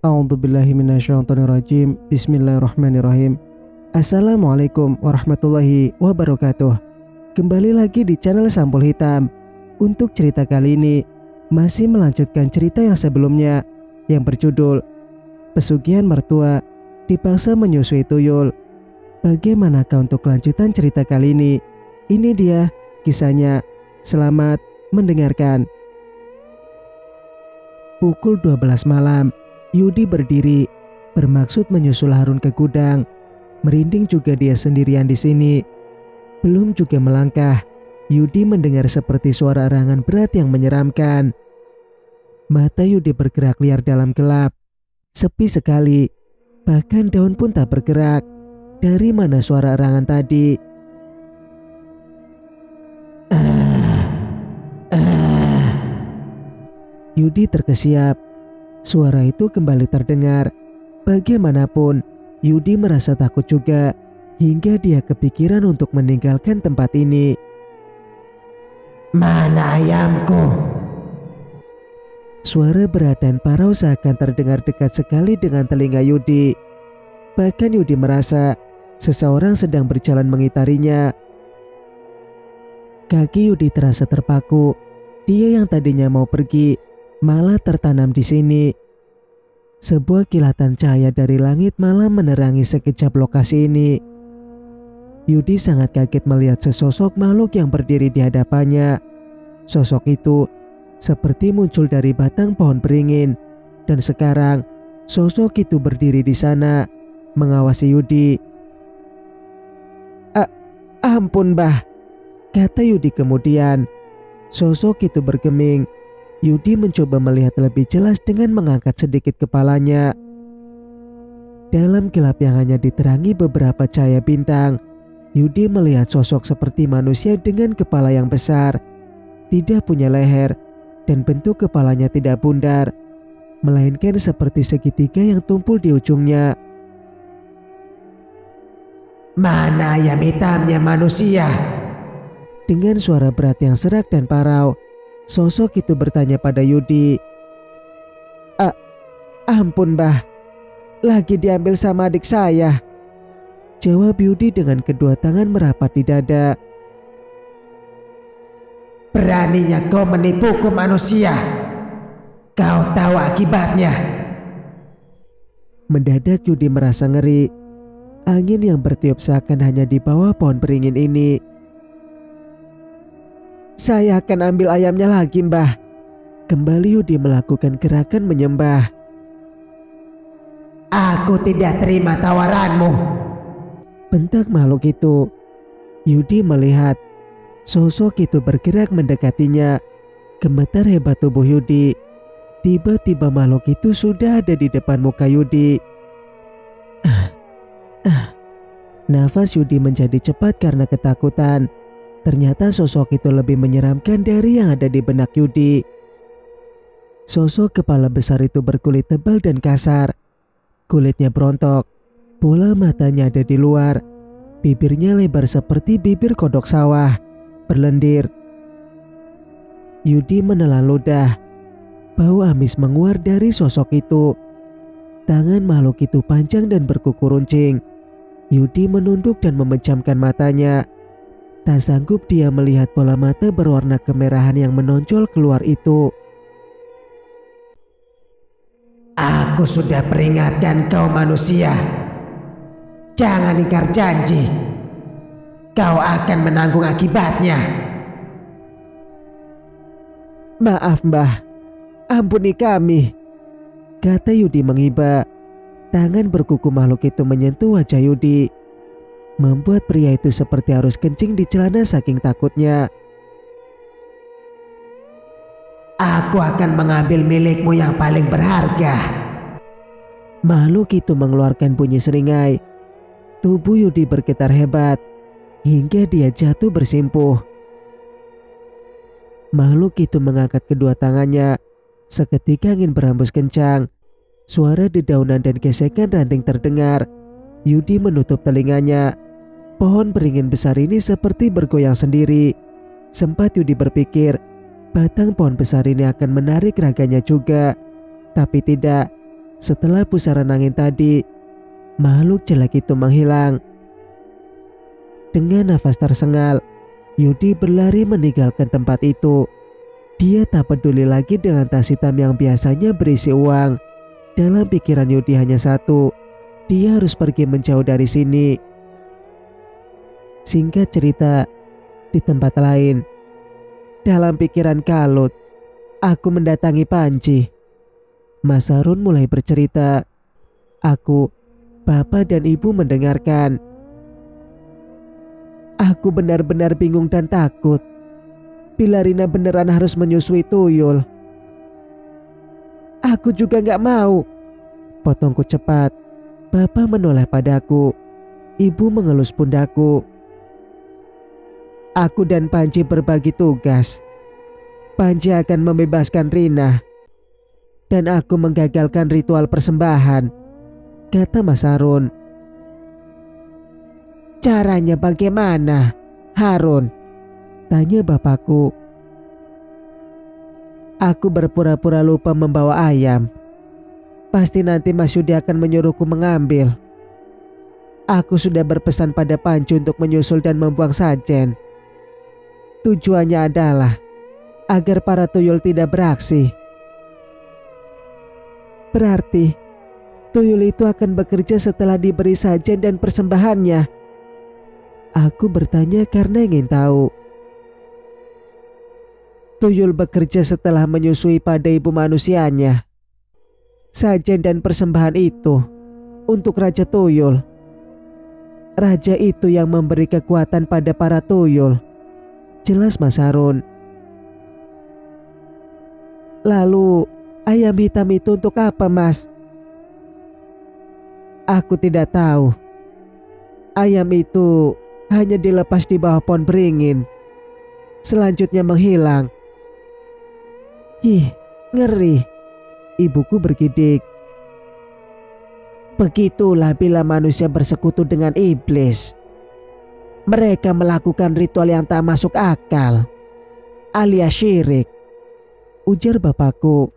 A'udzubillahi minasyaitonirrajim. Bismillahirrahmanirrahim. Assalamualaikum warahmatullahi wabarakatuh. Kembali lagi di channel Sampul Hitam. Untuk cerita kali ini masih melanjutkan cerita yang sebelumnya yang berjudul Pesugihan Mertua Dipaksa Menyusui Tuyul. Bagaimanakah untuk kelanjutan cerita kali ini? Ini dia kisahnya. Selamat mendengarkan. Pukul 12 malam, Yudi berdiri, bermaksud menyusul Harun ke gudang. Merinding juga dia sendirian di sini. Belum juga melangkah, Yudi mendengar seperti suara erangan berat yang menyeramkan. Mata Yudi bergerak liar dalam gelap. Sepi sekali, bahkan daun pun tak bergerak. Dari mana suara erangan tadi? Yudi terkesiap. Suara itu kembali terdengar. Bagaimanapun, Yudi merasa takut juga, hingga dia kepikiran untuk meninggalkan tempat ini. Mana ayamku? Suara berat dan parau seakan terdengar dekat sekali dengan telinga Yudi. Bahkan Yudi merasa seseorang sedang berjalan mengitarinya. Kaki Yudi terasa terpaku. Dia yang tadinya mau pergi malah tertanam di sini. Sebuah kilatan cahaya dari langit malam menerangi sekejap lokasi ini. Yudi sangat kaget melihat sesosok makhluk yang berdiri di hadapannya. Sosok itu seperti muncul dari batang pohon beringin, dan sekarang sosok itu berdiri di sana mengawasi Yudi. Ampun Mbah, kata Yudi kemudian. Sosok itu bergeming. Yudi mencoba melihat lebih jelas dengan mengangkat sedikit kepalanya. Dalam gelap yang hanya diterangi beberapa cahaya bintang, Yudi melihat sosok seperti manusia dengan kepala yang besar, tidak punya leher, dan bentuk kepalanya tidak bundar, melainkan seperti segitiga yang tumpul di ujungnya. Mana ayam hitamnya manusia? Dengan suara berat yang serak dan parau, sosok itu bertanya pada Yudi. Ampun Mbah, lagi diambil sama adik saya, jawab Yudi dengan kedua tangan merapat di dada. Beraninya kau menipuku manusia. Kau tahu akibatnya. Mendadak Yudi merasa ngeri. Angin yang bertiup seakan hanya di bawah pohon beringin ini. Saya akan ambil ayamnya lagi Mbah. Kembali Yudi melakukan gerakan menyembah. Aku tidak terima tawaranmu, bentak makhluk itu. Yudi melihat sosok itu bergerak mendekatinya. Gemetar hebat tubuh Yudi. Tiba-tiba makhluk itu sudah ada di depan muka Yudi. Nafas Yudi menjadi cepat karena ketakutan. Ternyata sosok itu lebih menyeramkan dari yang ada di benak Yudi. Sosok kepala besar itu berkulit tebal dan kasar. Kulitnya berontok, bola matanya ada di luar. Bibirnya lebar seperti bibir kodok sawah, berlendir. Yudi menelan ludah. Bau amis menguar dari sosok itu. Tangan makhluk itu panjang dan berkuku runcing. Yudi menunduk dan memejamkan matanya. Tak sanggup dia melihat bola mata berwarna kemerahan yang menonjol keluar itu. Aku sudah peringatkan kau manusia. Jangan ingkar janji. Kau akan menanggung akibatnya. Maaf Mbah, ampuni kami, kata Yudi mengiba. Tangan berkuku makhluk itu menyentuh wajah Yudi, membuat pria itu seperti harus kencing di celana saking takutnya. Aku akan mengambil milikmu yang paling berharga. Makhluk itu mengeluarkan bunyi seringai. Tubuh Yudi bergetar hebat hingga dia jatuh bersimpuh. Makhluk itu mengangkat kedua tangannya. Seketika angin berhembus kencang. Suara dedaunan dan gesekan ranting terdengar. Yudi menutup telinganya. Pohon beringin besar ini seperti bergoyang sendiri. Sempat Yudi berpikir batang pohon besar ini akan menarik raganya juga. Tapi tidak, Setelah pusaran angin tadi, makhluk jelek itu menghilang. Dengan nafas tersengal, Yudi berlari meninggalkan tempat itu. Dia tak peduli lagi dengan tas hitam yang biasanya berisi uang. Dalam pikiran Yudi hanya satu, dia harus pergi menjauh dari sini. Singkat cerita, di tempat lain, dalam pikiran kalut, aku mendatangi Panji. Mas Harun mulai bercerita. Aku, bapak dan ibu mendengarkan. Aku benar-benar bingung dan takut. Bila Rina beneran harus menyusui tuyul. Aku juga gak mau. Potongku cepat. Bapak menoleh padaku. Ibu mengelus pundakku. Aku dan Panji berbagi tugas. Panji akan membebaskan Rina. Dan aku menggagalkan ritual persembahan, kata Mas Harun. Caranya bagaimana, Harun? Tanya bapakku. Aku berpura-pura lupa membawa ayam. Pasti nanti Mas Yudi akan menyuruhku mengambil. Aku sudah berpesan pada Panji untuk menyusul dan membuang sajen. Tujuannya adalah agar para tuyul tidak beraksi. Berarti tuyul itu akan bekerja setelah diberi sajen dan persembahannya. Aku bertanya karena ingin tahu. Tuyul bekerja setelah menyusui pada ibu manusianya. Sajen dan persembahan itu untuk Raja Tuyul. Raja itu yang memberi kekuatan pada para tuyul. Jelas Mas Harun. Lalu ayam hitam itu untuk apa, Mas? Aku tidak tahu. Ayam itu hanya dilepas di bawah pohon beringin. Selanjutnya menghilang. Ih, ngeri. Ibuku bergidik. Begitulah bila manusia bersekutu dengan iblis. Mereka melakukan ritual yang tak masuk akal, alias syirik, ujar bapakku.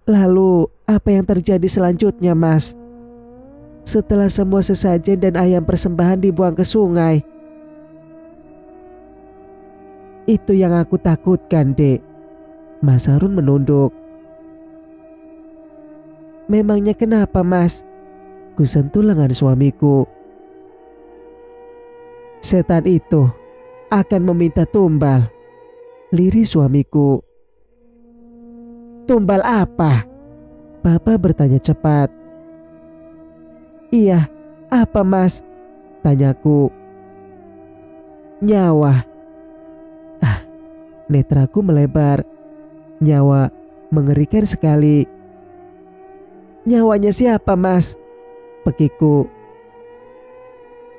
Lalu apa yang terjadi selanjutnya, Mas? Setelah semua sesajen dan ayam persembahan dibuang ke sungai. Itu yang aku takutkan, Dek. Mas Harun menunduk. Memangnya kenapa, Mas? Kusentuh lengan suamiku. Setan itu akan meminta tumbal, lirih suamiku. Tumbal apa? Bapak bertanya cepat. Iya, apa Mas? Tanyaku. Nyawa. Netraku melebar. Nyawa mengerikan sekali. Nyawanya siapa, Mas? Pekiku.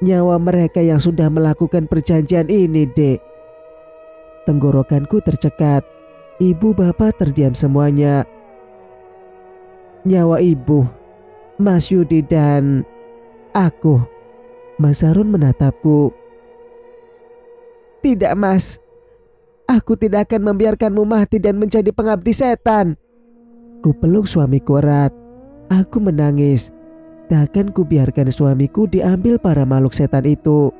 Nyawa mereka yang sudah melakukan perjanjian ini, Dek. Tenggorokanku tercekat. Ibu bapak terdiam semuanya. Nyawa ibu, Mas Yudi dan aku. Mas Harun menatapku. Tidak, Mas. Aku tidak akan membiarkanmu mati dan menjadi pengabdi setan. Ku peluk suamiku erat. Aku menangis. Takkan ku biarkan suamiku diambil para makhluk setan itu.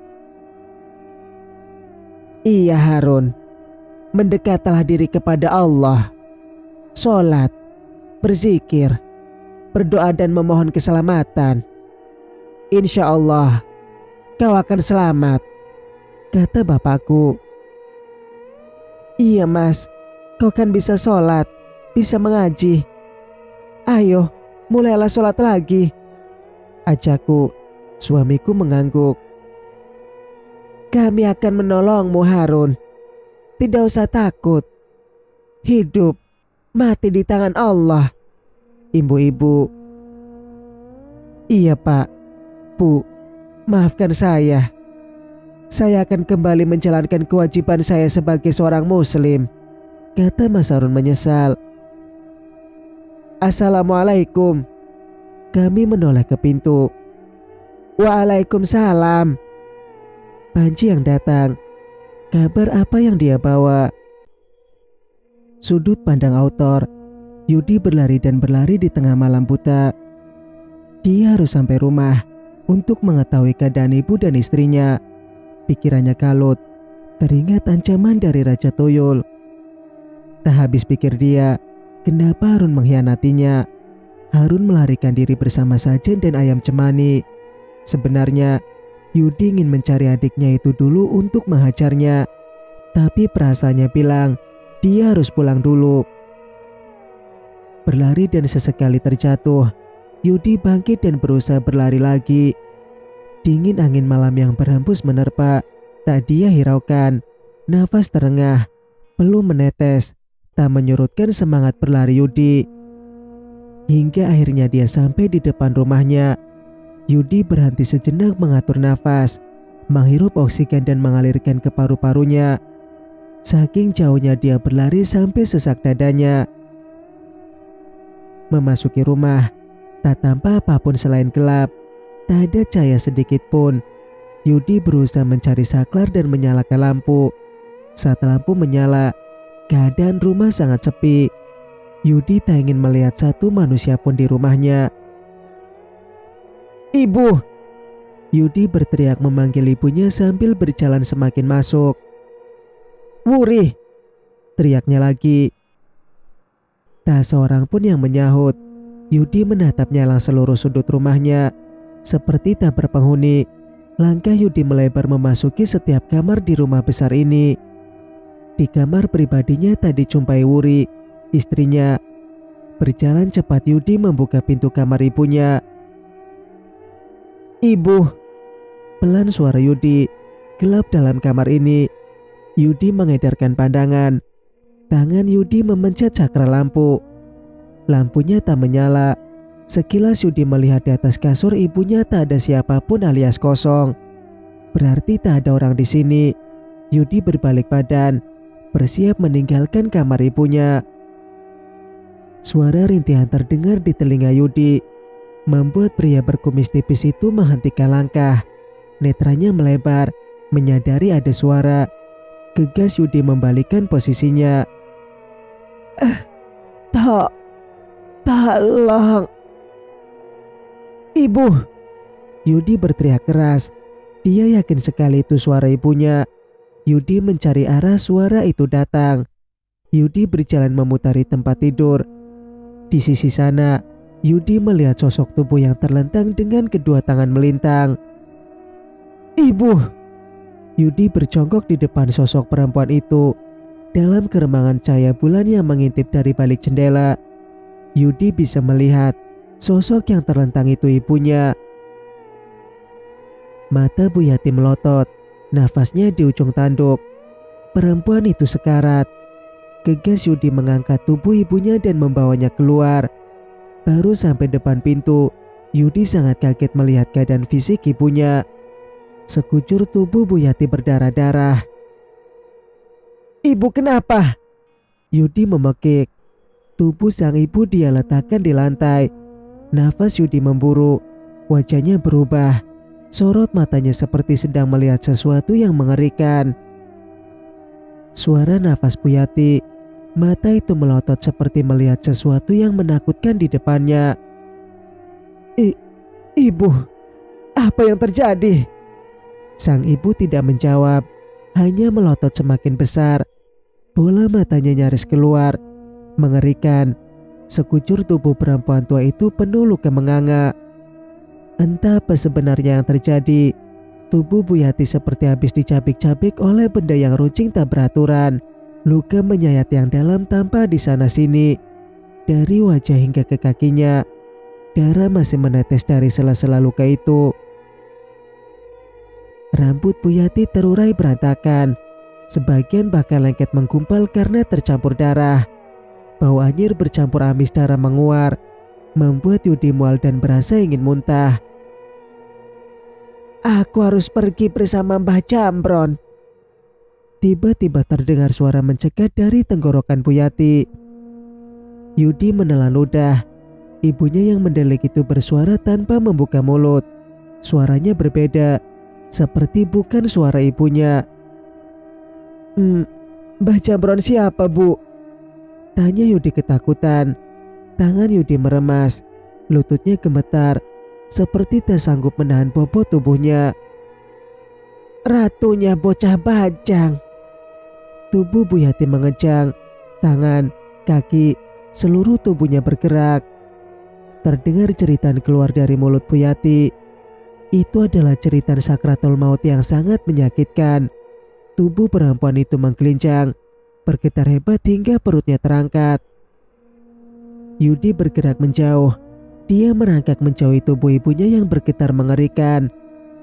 Iya Harun. Mendekatlah diri kepada Allah. Sholat, berzikir, berdoa dan memohon keselamatan. Insya Allah kau akan selamat, kata bapakku. Iya Mas, kau kan bisa sholat, bisa mengaji. Ayo, mulailah sholat lagi, ajakku. Suamiku mengangguk. Kami akan menolongmu Harun. Tidak usah takut. Hidup, mati di tangan Allah. Ibu-ibu. Iya Pak, Bu, maafkan saya. Saya akan kembali menjalankan kewajiban saya sebagai seorang muslim, kata Mas Harun menyesal. Assalamualaikum. Kami menoleh ke pintu. Waalaikumsalam. Panji yang datang. Kabar apa yang dia bawa? Sudut pandang autor. Yudi berlari dan berlari di tengah malam buta. Dia harus sampai rumah untuk mengetahui keadaan ibu dan istrinya. Pikirannya kalut, teringat ancaman dari Raja Tuyul. Tak habis pikir dia, kenapa Harun mengkhianatinya. Harun melarikan diri bersama Sajen dan Ayam Cemani. Sebenarnya, Yudi ingin mencari adiknya itu dulu untuk menghajarnya. Tapi perasaannya bilang, dia harus pulang dulu. Berlari dan sesekali terjatuh, Yudi bangkit dan berusaha berlari lagi. Dingin angin malam yang berhembus menerpa, tak dia hiraukan. Nafas terengah, peluh menetes, tak menyurutkan semangat berlari Yudi. Hingga akhirnya dia sampai di depan rumahnya. Yudi berhenti sejenak mengatur nafas, menghirup oksigen dan mengalirkan ke paru-parunya. Saking jauhnya dia berlari sampai sesak dadanya. Memasuki rumah, tak tampak apapun selain gelap. Tak ada cahaya sedikit pun. Yudi berusaha mencari saklar dan menyalakan lampu. Saat lampu menyala, keadaan rumah sangat sepi. Yudi tak ingin melihat satu manusia pun di rumahnya. "Ibu!" Yudi berteriak memanggil ibunya sambil berjalan semakin masuk. "Wuri!" teriaknya lagi. Tak seorang pun yang menyahut. Yudi menatap nyala seluruh sudut rumahnya. Seperti tak berpenghuni, langkah Yudi melebar memasuki setiap kamar di rumah besar ini. Di kamar pribadinya tak dijumpai Wuri, istrinya. Berjalan cepat Yudi membuka pintu kamar ibunya. "Ibu!" Pelan suara Yudi. Gelap dalam kamar ini. Yudi mengedarkan pandangan. Tangan Yudi memencet cakra lampu. Lampunya tak menyala. Sekilas Yudi melihat di atas kasur ibunya tak ada siapapun alias kosong. Berarti tak ada orang di sini. Yudi berbalik badan, bersiap meninggalkan kamar ibunya. Suara rintihan terdengar di telinga Yudi, membuat pria berkumis tipis itu menghentikan langkah. Netranya melebar, menyadari ada suara. Gegas Yudi membalikkan posisinya. Tolong! "Ibu!" Yudi berteriak keras. Dia yakin sekali itu suara ibunya. Yudi mencari arah suara itu datang. Yudi berjalan memutari tempat tidur. Di sisi sana, Yudi melihat sosok tubuh yang terlentang dengan kedua tangan melintang. "Ibu!" Yudi berjongkok di depan sosok perempuan itu. Dalam keremangan cahaya bulan yang mengintip dari balik jendela, Yudi bisa melihat sosok yang terlentang itu ibunya. Mata Bu Yati melotot, nafasnya di ujung tanduk. Perempuan itu sekarat. Gegas Yudi mengangkat tubuh ibunya dan membawanya keluar. Baru sampai depan pintu, Yudi sangat kaget melihat keadaan fisik ibunya. Sekujur tubuh Bu Yati berdarah-darah. "Ibu kenapa?" Yudi memekik. Tubuh sang ibu dia letakkan di lantai. Nafas Yudi memburu. Wajahnya berubah. Sorot matanya seperti sedang melihat sesuatu yang mengerikan. Suara nafas Bu Yati. Mata itu melotot seperti melihat sesuatu yang menakutkan di depannya. Ibu, apa yang terjadi?" Sang ibu tidak menjawab, hanya melotot semakin besar. Bola matanya nyaris keluar. Mengerikan. Sekujur tubuh perempuan tua itu penuh luka menganga. Entah apa sebenarnya yang terjadi. Tubuh Bu Yati seperti habis dicabik-cabik oleh benda yang runcing tak beraturan. Luka menyayat yang dalam tanpa di sana sini. Dari wajah hingga ke kakinya, darah masih menetes dari sela-sela luka itu. Rambut Bu Yati terurai berantakan. Sebagian bahkan lengket menggumpal karena tercampur darah. Bau anyir bercampur amis darah menguar, membuat Yudi mual dan berasa ingin muntah. "Aku harus pergi bersama Mbah Jambron." Tiba-tiba terdengar suara mencegat dari tenggorokan Bu Yati. Yudi menelan ludah. Ibunya yang mendelik itu bersuara tanpa membuka mulut. Suaranya berbeda, seperti bukan suara ibunya. Mbah Jambron siapa, Bu?" Tanya Yudi ketakutan. Tangan Yudi meremas, lututnya gemetar, seperti tak sanggup menahan bobot tubuhnya. Ratunya bocah bajang. Tubuh Bu Yati mengejang, tangan, kaki, seluruh tubuhnya bergerak. Terdengar jeritan keluar dari mulut Bu Yati. Itu adalah jeritan sakratul maut yang sangat menyakitkan. Tubuh perempuan itu menggelincang, bergetar hebat hingga perutnya terangkat. Yudi bergerak menjauh. Dia merangkak menjauhi tubuh ibunya yang bergetar mengerikan.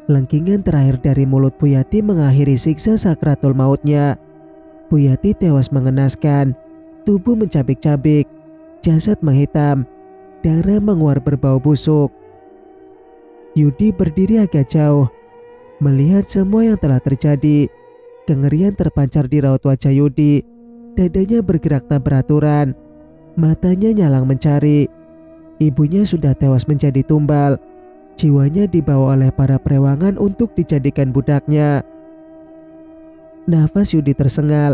Lengkingan terakhir dari mulut Bu Yati mengakhiri siksa sakratul mautnya. Bu Yati tewas mengenaskan. Tubuh mencabik-cabik, jasad menghitam, darah menguar berbau busuk. Yudi berdiri agak jauh, melihat semua yang telah terjadi. Kengerian terpancar di raut wajah Yudi. Dadanya bergerak tak beraturan. Matanya nyalang mencari. Ibunya sudah tewas menjadi tumbal. Jiwanya dibawa oleh para perewangan untuk dijadikan budaknya. Nafas Yudi tersengal.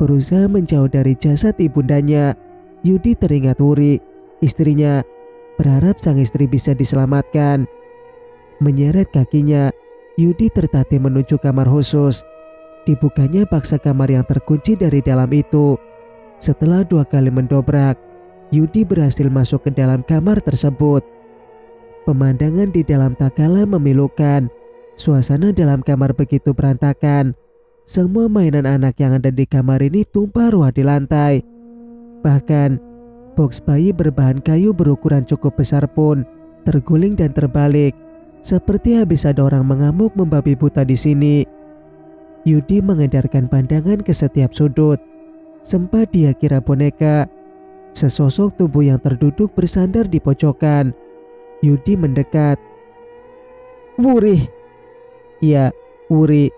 Berusaha menjauh dari jasad ibundanya, Yudi teringat Wuri, istrinya, berharap sang istri bisa diselamatkan. Menyeret kakinya, Yudi tertatih menuju kamar khusus. Dibukanya paksa kamar yang terkunci dari dalam itu. Setelah 2 kali mendobrak, Yudi berhasil masuk ke dalam kamar tersebut. Pemandangan di dalam tak kalah memilukan. Suasana dalam kamar begitu berantakan. Semua mainan anak yang ada di kamar ini tumpah ruah di lantai. Bahkan, box bayi berbahan kayu berukuran cukup besar pun terguling dan terbalik, seperti habis ada orang mengamuk membabi buta di sini. Yudi mengedarkan pandangan ke setiap sudut. Sempat dia kira boneka. Sesosok tubuh yang terduduk bersandar di pojokan. Yudi mendekat. Wuri. Ya, Wuri.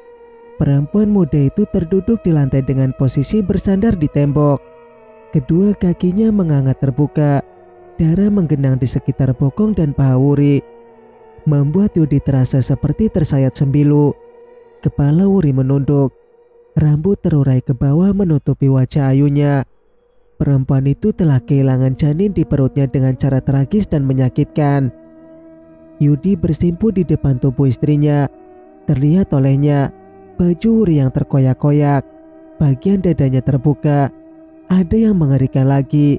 Perempuan muda itu terduduk di lantai dengan posisi bersandar di tembok. Kedua kakinya menganga terbuka. Darah menggenang di sekitar bokong dan paha Wuri, membuat Yudi terasa seperti tersayat sembilu. Kepala Wuri menunduk. Rambut terurai ke bawah menutupi wajah ayunya. Perempuan itu telah kehilangan janin di perutnya dengan cara tragis dan menyakitkan. Yudi bersimpu di depan tubuh istrinya. Terlihat olehnya baju Wuri yang terkoyak-koyak. Bagian dadanya terbuka. Ada yang mengerikan lagi.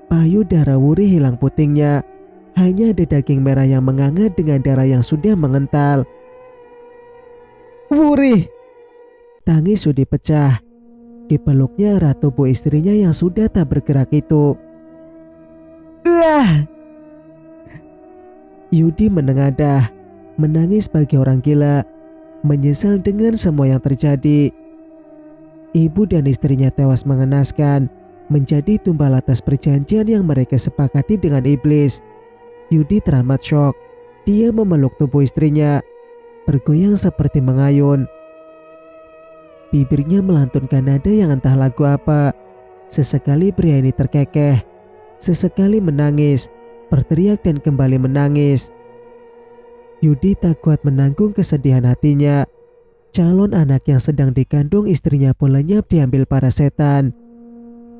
Payu darah Wuri hilang putingnya. Hanya ada daging merah yang menganga dengan darah yang sudah mengental. Wuri! Tangis Yudi pecah. Dipeluknya erat tubuh istrinya yang sudah tak bergerak itu. Yudi menengadah, menangis bagi orang gila, menyesal dengan semua yang terjadi. Ibu dan istrinya tewas mengenaskan, menjadi tumbal atas perjanjian yang mereka sepakati dengan iblis. Yudi teramat syok. Dia memeluk tubuh istrinya, bergoyang seperti mengayun. Bibirnya melantunkan nada yang entah lagu apa. Sesekali pria ini terkekeh, sesekali menangis, berteriak dan kembali menangis. Yudi tak kuat menanggung kesedihan hatinya. Calon anak yang sedang dikandung istrinya pun lenyap diambil para setan.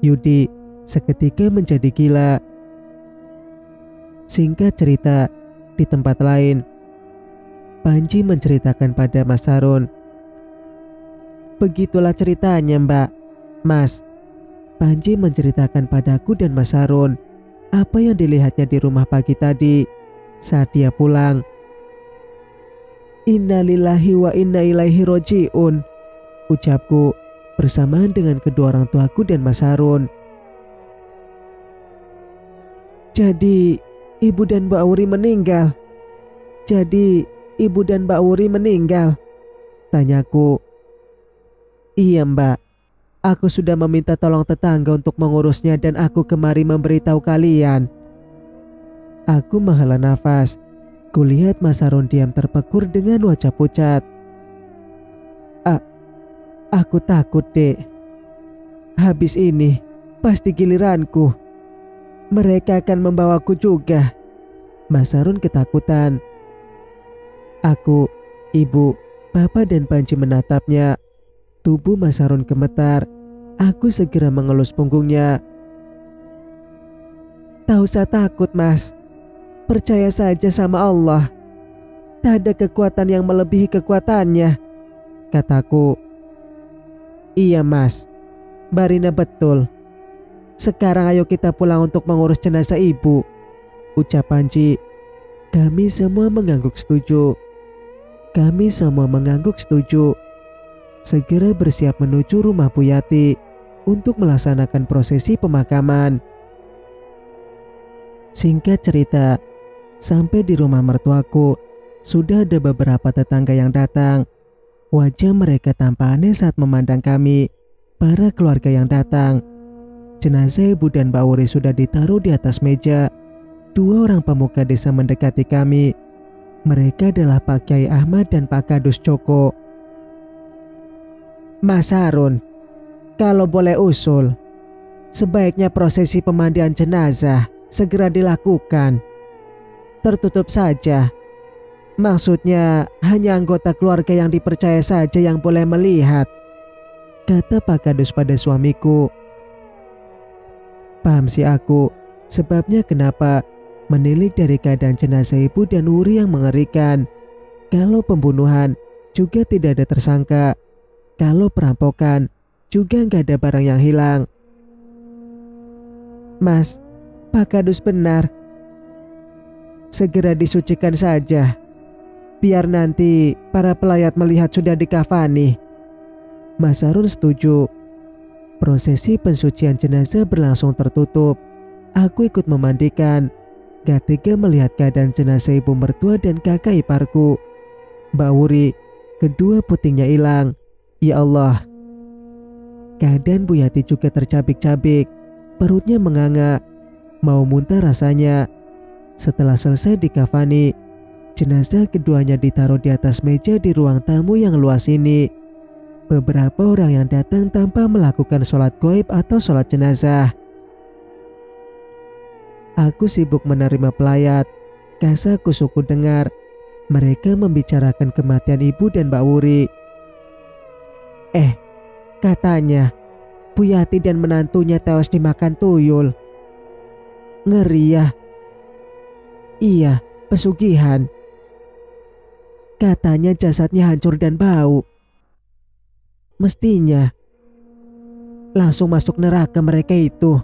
Yudi seketika menjadi gila. Singkat cerita, di tempat lain, Panji menceritakan pada Mas Harun. Begitulah ceritanya, Mbak. Mas, Panji menceritakan padaku dan Mas Harun apa yang dilihatnya di rumah pagi tadi saat dia pulang. Innalillahi wa inna ilaihi roji'un, ucapku bersamaan dengan kedua orang tuaku dan Mas Harun. Jadi, Ibu dan Mbak Wuri meninggal. Jadi, Ibu dan Mbak Wuri meninggal, tanyaku. Iya, Mbak. Aku sudah meminta tolong tetangga untuk mengurusnya dan aku kemari memberitahu kalian. Aku menghela nafas. Kulihat Mas Harun diam terpekur dengan wajah pucat. Aku takut, Dek. Habis ini pasti giliranku. Mereka akan membawaku juga. Mas Harun ketakutan. Aku, Ibu, Bapak dan Panji menatapnya. Tubuh Mas Harun gemetar. Aku segera mengelus punggungnya. Tak usah takut mas, percaya saja sama Allah. Tak ada kekuatan yang melebihi kekuatannya, kataku. Iya mas, Barina betul. Sekarang ayo kita pulang untuk mengurus jenazah ibu, ucap Panji. Kami semua mengangguk setuju. Segera bersiap menuju rumah Bu Yati untuk melaksanakan prosesi pemakaman. Singkat cerita, sampai di rumah mertuaku, sudah ada beberapa tetangga yang datang. Wajah mereka tampak aneh saat memandang kami, para keluarga yang datang. Jenazah ibu dan Mbak Wuri sudah ditaruh di atas meja. 2 orang pemuka desa mendekati kami. Mereka adalah Pak Kiai Ahmad dan Pak Kadus Joko. Mas Harun, kalau boleh usul, sebaiknya prosesi pemandian jenazah segera dilakukan. Tertutup saja. Maksudnya hanya anggota keluarga yang dipercaya saja yang boleh melihat, kata Pak Kadus pada suamiku. Paham sih aku sebabnya kenapa menilik dari keadaan jenazah ibu dan Wuri yang mengerikan. Kalau pembunuhan juga tidak ada tersangka. Kalau perampokan juga nggak ada barang yang hilang. Mas, Pak Kadus benar. Segera disucikan saja. Biar nanti para pelayat melihat sudah dikafani. Mas Harun setuju. Prosesi pensucian jenazah berlangsung tertutup. Aku ikut memandikan. Gak tega melihat keadaan jenazah ibu mertua dan kakak iparku. Mbak Wuri, kedua putingnya hilang. Ya Allah. Keadaan Bu Yati juga tercabik-cabik. Perutnya menganga. Mau muntah rasanya. Setelah selesai dikafani, jenazah keduanya ditaruh di atas meja di ruang tamu yang luas ini. Beberapa orang yang datang tanpa melakukan sholat gaib atau sholat jenazah. Aku sibuk menerima pelayat. Kasakusuku dengar mereka membicarakan kematian ibu dan Mbak Wuri. Katanya Bu Yati dan menantunya tewas dimakan tuyul. Ngeri ya. Iya, pesugihan. Katanya jasadnya hancur dan bau. Mestinya langsung masuk neraka mereka itu.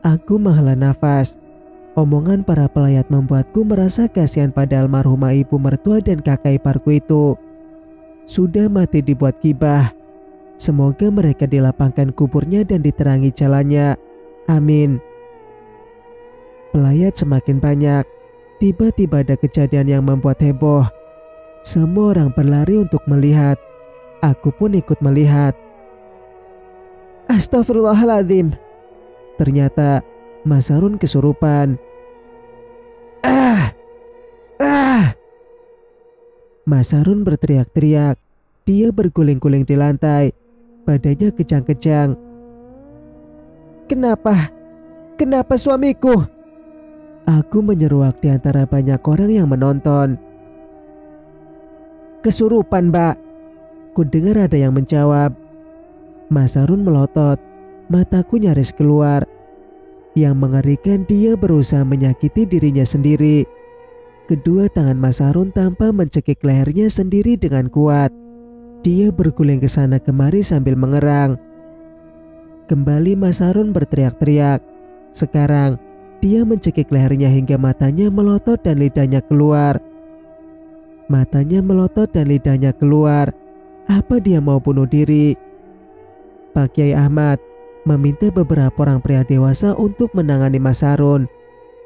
Aku menghela nafas. Omongan para pelayat membuatku merasa kasihan pada almarhumah ibu mertua dan kakak iparku itu. Sudah mati dibuat gibah. Semoga mereka dilapangkan kuburnya dan diterangi jalannya. Amin. Pelayat semakin banyak. Tiba-tiba ada kejadian yang membuat heboh. Semua orang berlari untuk melihat. Aku pun ikut melihat. Astagfirullahaladzim. Ternyata Mas Harun kesurupan. Mas Harun berteriak-teriak. Dia berguling-guling di lantai. Badannya kejang-kejang. Kenapa? Kenapa suamiku? Aku menyeruak di antara banyak orang yang menonton. Kesurupan, Mbak. Ku dengar ada yang menjawab. Mas Harun melotot. Mataku nyaris keluar. Yang mengerikan, dia berusaha menyakiti dirinya sendiri. Kedua tangan Mas Harun tanpa mencekik lehernya sendiri dengan kuat. Dia berguling ke sana kemari sambil mengerang. Kembali Mas Harun berteriak-teriak. Sekarang dia mencekik lehernya hingga matanya melotot dan lidahnya keluar. Apa dia mau bunuh diri? Pak Kiai Ahmad meminta beberapa orang pria dewasa untuk menangani Mas Harun.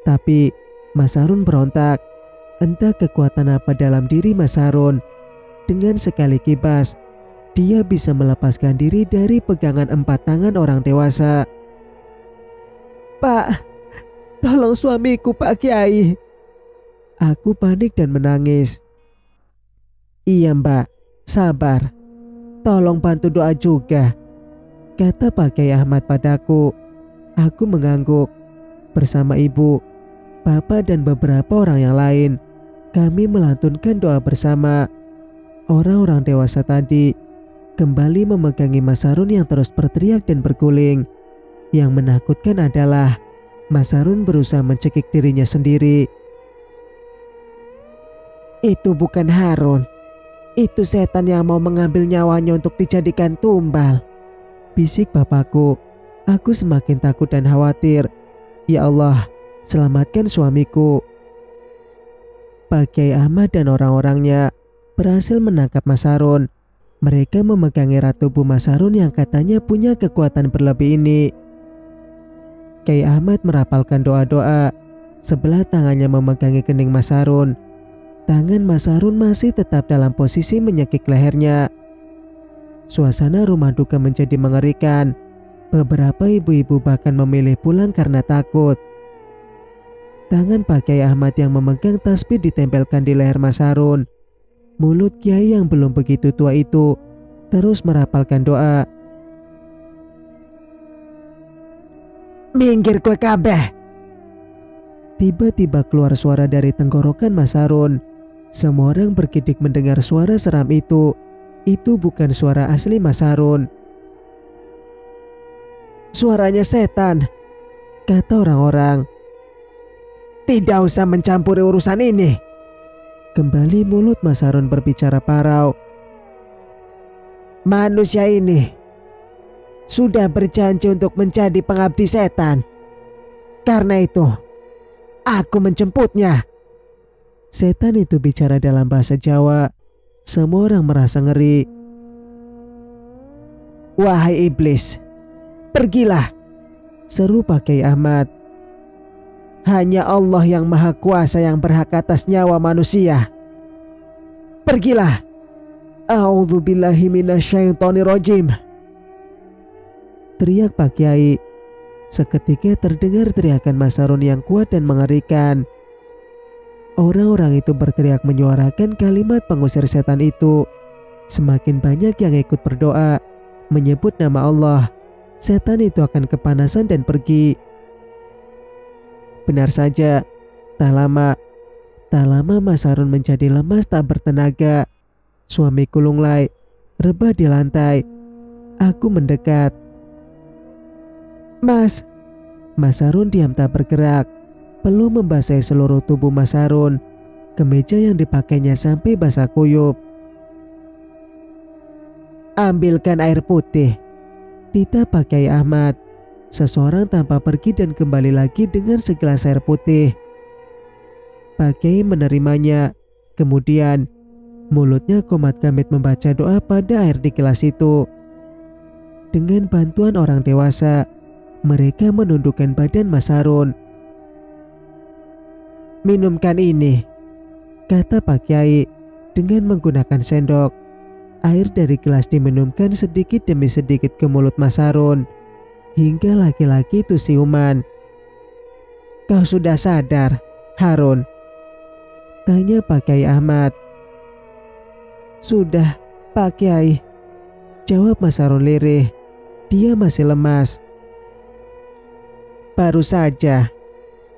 Tapi Mas Harun berontak. Entah kekuatan apa dalam diri Mas Harun. Dengan sekali kibas, dia bisa melepaskan diri dari pegangan 4 tangan orang dewasa. Pak, tolong suamiku Pak Kiai. Aku panik dan menangis. Iya Mbak, sabar. Tolong bantu doa juga, kata Pak Kiai Ahmad padaku. Aku mengangguk. Bersama ibu, bapak dan beberapa orang yang lain, kami melantunkan doa bersama. Orang-orang dewasa tadi kembali memegangi Mas Harun yang terus berteriak dan berguling. Yang menakutkan adalah Mas Harun berusaha mencekik dirinya sendiri. Itu bukan Harun. Itu setan yang mau mengambil nyawanya untuk dijadikan tumbal. Bisik bapakku. Aku semakin takut dan khawatir. Ya Allah, selamatkan suamiku. Pak Kiai Ahmad dan orang-orangnya berhasil menangkap Mas Harun. Mereka memegangi erat tubuh Mas Harun yang katanya punya kekuatan berlebih ini. Kiai Ahmad merapalkan doa-doa. Sebelah tangannya memegangi kening Mas Harun. Tangan Mas Harun masih tetap dalam posisi menyekik lehernya. Suasana rumah duka menjadi mengerikan. Beberapa ibu-ibu bahkan memilih pulang karena takut. Tangan Pak Kiai Ahmad yang memegang tasbih ditempelkan di leher Mas Harun. Mulut Kiai yang belum begitu tua itu terus merapalkan doa. Minggir kowe kabeh. Tiba-tiba keluar suara dari tenggorokan Mas Harun. Semua orang bergidik mendengar suara seram itu. Itu bukan suara asli Mas Harun. Suaranya setan, kata orang-orang. Tidak usah mencampuri urusan ini. Kembali mulut Mas Harun berbicara parau. Manusia ini sudah berjanji untuk menjadi pengabdi setan. Karena itu, aku menjemputnya. Setan itu bicara dalam bahasa Jawa. Semua orang merasa ngeri. Wahai iblis, pergilah, seru Pak Kiai Ahmad. Hanya Allah yang Maha Kuasa yang berhak atas nyawa manusia. Pergilah. A'udzubillahi minasyaitonirrajim. Teriak Pak Kiai. Seketika terdengar teriakan Mas Harun yang kuat dan mengerikan. Orang-orang itu berteriak menyuarakan kalimat pengusir setan itu. Semakin banyak yang ikut berdoa, menyebut nama Allah. Setan itu akan kepanasan dan pergi. Benar saja, tak lama Mas Harun menjadi lemas tak bertenaga. Suamiku lunglai, rebah di lantai. Aku mendekat. Mas Harun diam tak bergerak. Peluk membasahi seluruh tubuh Mas Harun. Kemeja yang dipakainya sampai basah kuyup. Ambilkan air putih, titah Pak Kiai Ahmad. Seseorang tanpa pergi dan kembali lagi dengan segelas air putih. Pak Kiai menerimanya. Kemudian mulutnya komat kamit membaca doa pada air di gelas itu. Dengan bantuan orang dewasa, mereka menundukkan badan Mas Harun. Minumkan ini, kata Pak Kiai dengan menggunakan sendok. Air dari gelas diminumkan sedikit demi sedikit ke mulut Mas Harun. Hingga laki-laki itu siuman. Kau sudah sadar, Harun? Tanya Pak Kiai Ahmad. Sudah, Pak Kiai, jawab Mas Harun lirih. Dia masih lemas. Baru saja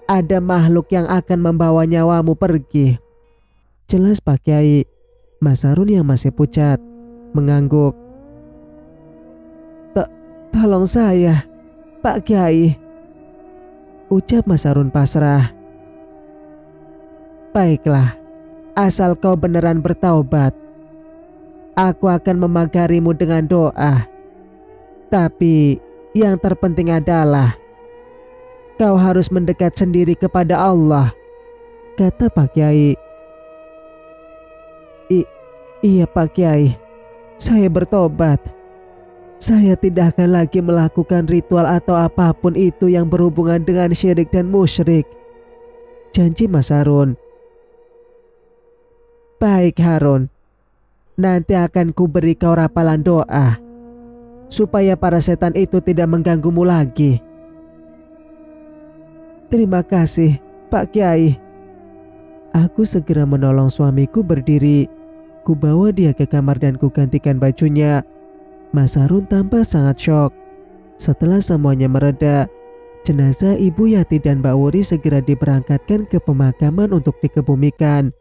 ada makhluk yang akan membawa nyawamu pergi, jelas Pak Kiai. Mas Harun yang masih pucat mengangguk. Tolong saya, Pak Kiai, ucap Mas Harun pasrah. Baiklah, asal kau beneran bertaubat, aku akan memagarimu dengan doa. Tapi yang terpenting adalah kau harus mendekat sendiri kepada Allah, kata Pak Kiai. Iya Pak Kiai, saya bertobat. Saya tidak akan lagi melakukan ritual atau apapun itu yang berhubungan dengan syirik dan musyrik, janji Mas Harun. Baik Harun, nanti akan kuberi kau rapalan doa supaya para setan itu tidak mengganggumu lagi. Terima kasih Pak Kiai. Aku segera menolong suamiku berdiri. Kubawa dia ke kamar dan kugantikan bajunya. Mas Harun tampak sangat syok. Setelah semuanya mereda, jenazah Ibu Yati dan Mbak Wuri segera diberangkatkan ke pemakaman untuk dikebumikan.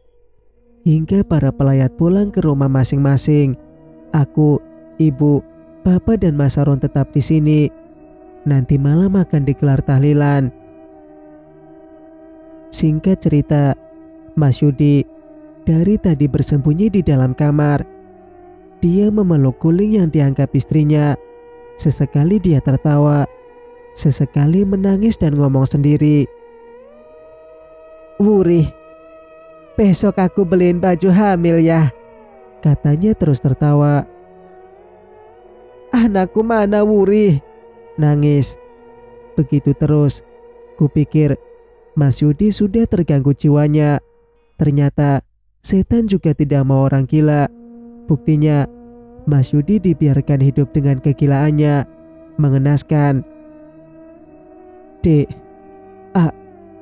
Hingga para pelayat pulang ke rumah masing-masing. Aku, Ibu, Bapak dan Mas Harun tetap di sini. nanti malam akan digelar tahlilan. Singkat cerita, Mas Yudi dari tadi bersembunyi di dalam kamar. Dia memeluk guling yang dianggap istrinya. Sesekali dia tertawa, sesekali menangis dan ngomong sendiri. "Wuri, besok aku beliin baju hamil ya," katanya terus tertawa. "Anakku mana Wuri?" nangis. Begitu terus, kupikir Mas Yudi sudah terganggu jiwanya. Ternyata setan juga tidak mau orang gila. Buktinya, Mas Yudi dibiarkan hidup dengan kegilaannya. Mengenaskan. "Dek,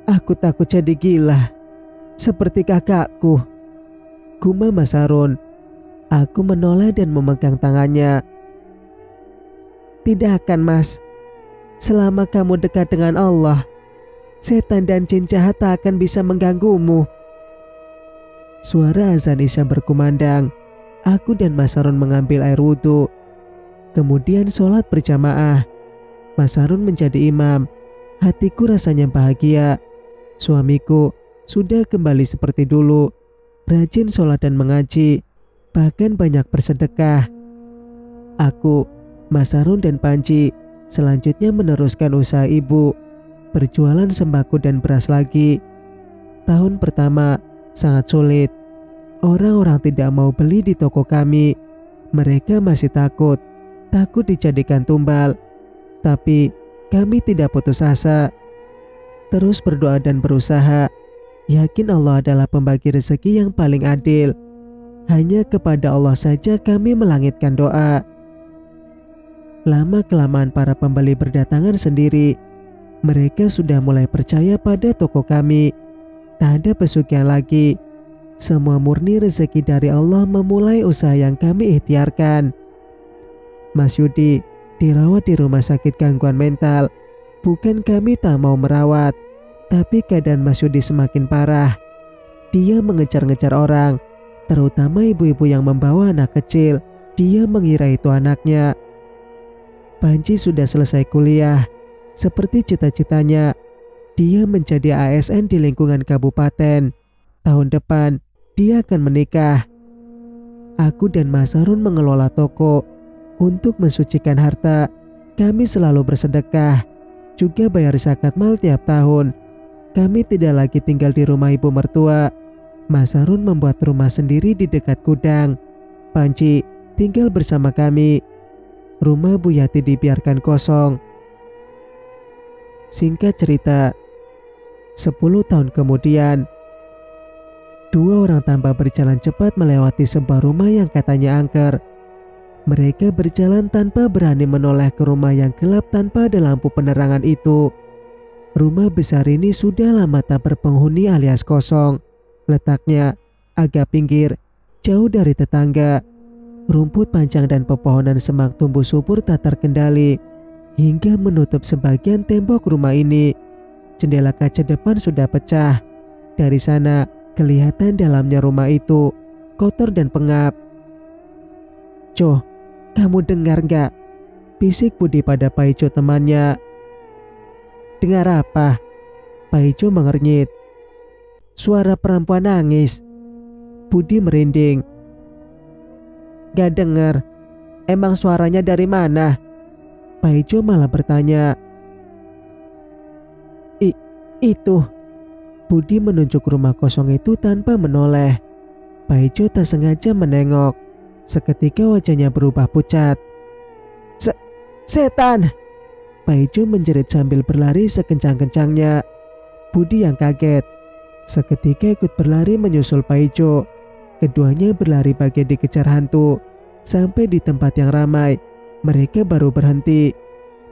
aku takut jadi gila seperti kakakku," gumam Mas Harun. Aku menoleh dan memegang tangannya. "Tidak akan, Mas. Selama kamu dekat dengan Allah, setan dan jin jahat tak akan bisa mengganggumu." Suara azan Isya berkumandang. Aku dan Mas Harun mengambil air wudhu. Kemudian sholat berjamaah. Mas Harun menjadi imam. Hatiku rasanya bahagia. Suamiku sudah kembali seperti dulu, rajin sholat dan mengaji, bahkan banyak bersedekah. Aku, Mas Harun dan Panji selanjutnya meneruskan usaha ibu, berjualan sembako dan beras lagi. Tahun pertama sangat sulit. Orang-orang tidak mau beli di toko kami. Mereka masih takut dijadikan tumbal. Tapi kami tidak putus asa. Terus berdoa dan berusaha. Yakin Allah adalah pembagi rezeki yang paling adil. Hanya kepada Allah saja kami melangitkan doa. Lama-kelamaan para pembeli berdatangan sendiri. Mereka sudah mulai percaya pada toko kami. Tak ada pesugihan lagi. Semua murni rezeki dari Allah memulai usaha yang kami ikhtiarkan. Mas Yudi dirawat di rumah sakit gangguan mental. Bukan kami tak mau merawat, tapi keadaan Mas Yudi semakin parah. Dia mengejar-ngejar orang, terutama ibu-ibu yang membawa anak kecil. Dia mengira itu anaknya. Panji sudah selesai kuliah. Seperti cita-citanya, dia menjadi ASN di lingkungan kabupaten. Tahun depan, dia akan menikah. Aku dan Mas Harun mengelola toko. Untuk mensucikan harta, kami selalu bersedekah, juga bayar zakat mal tiap tahun. Kami tidak lagi tinggal di rumah ibu mertua. Mas Harun membuat rumah sendiri di dekat gudang. Panji tinggal bersama kami. Rumah Bu Yati dibiarkan kosong. Singkat cerita, 10 tahun kemudian, 2 orang tampak berjalan cepat melewati sebuah rumah yang katanya angker. Mereka berjalan tanpa berani menoleh ke rumah yang gelap tanpa ada lampu penerangan itu. Rumah besar ini sudah lama tak berpenghuni alias kosong. Letaknya agak pinggir, jauh dari tetangga. Rumput panjang dan pepohonan semak tumbuh subur tak terkendali hingga menutup sebagian tembok rumah ini. Jendela kaca depan sudah pecah. Dari sana kelihatan dalamnya rumah itu kotor dan pengap. "Coh, kamu dengar gak?" bisik Budi pada Paijo temannya. "Dengar apa?" Paijo mengernyit. "Suara perempuan nangis." Budi merinding. "Gak dengar. Emang suaranya dari mana?" Paijo malah bertanya. Itu." Budi menunjuk rumah kosong itu tanpa menoleh. Paijo tak sengaja menengok. Seketika wajahnya berubah pucat. Setan!" Paijo menjerit sambil berlari sekencang-kencangnya. Budi yang kaget. Seketika ikut berlari menyusul Paijo. Keduanya berlari bagai dikejar hantu. Sampai di tempat yang ramai, mereka baru berhenti.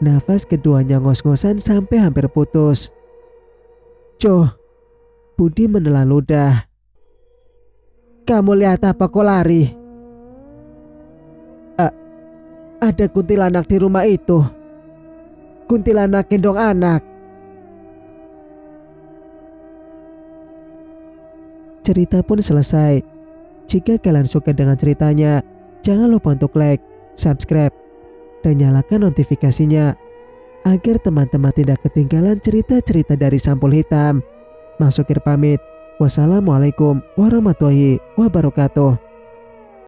Nafas keduanya ngos-ngosan sampai hampir putus. "Coh," Budi menelan ludah. "Kamu lihat apa kok lari?" Ada kuntilanak di rumah itu. Kuntilanak gendong anak." Cerita pun selesai. Jika kalian suka dengan ceritanya, jangan lupa untuk like, subscribe, dan nyalakan notifikasinya agar teman-teman tidak ketinggalan cerita-cerita dari Sampul Hitam. Mang Sukir pamit. Wassalamualaikum warahmatullahi wabarakatuh.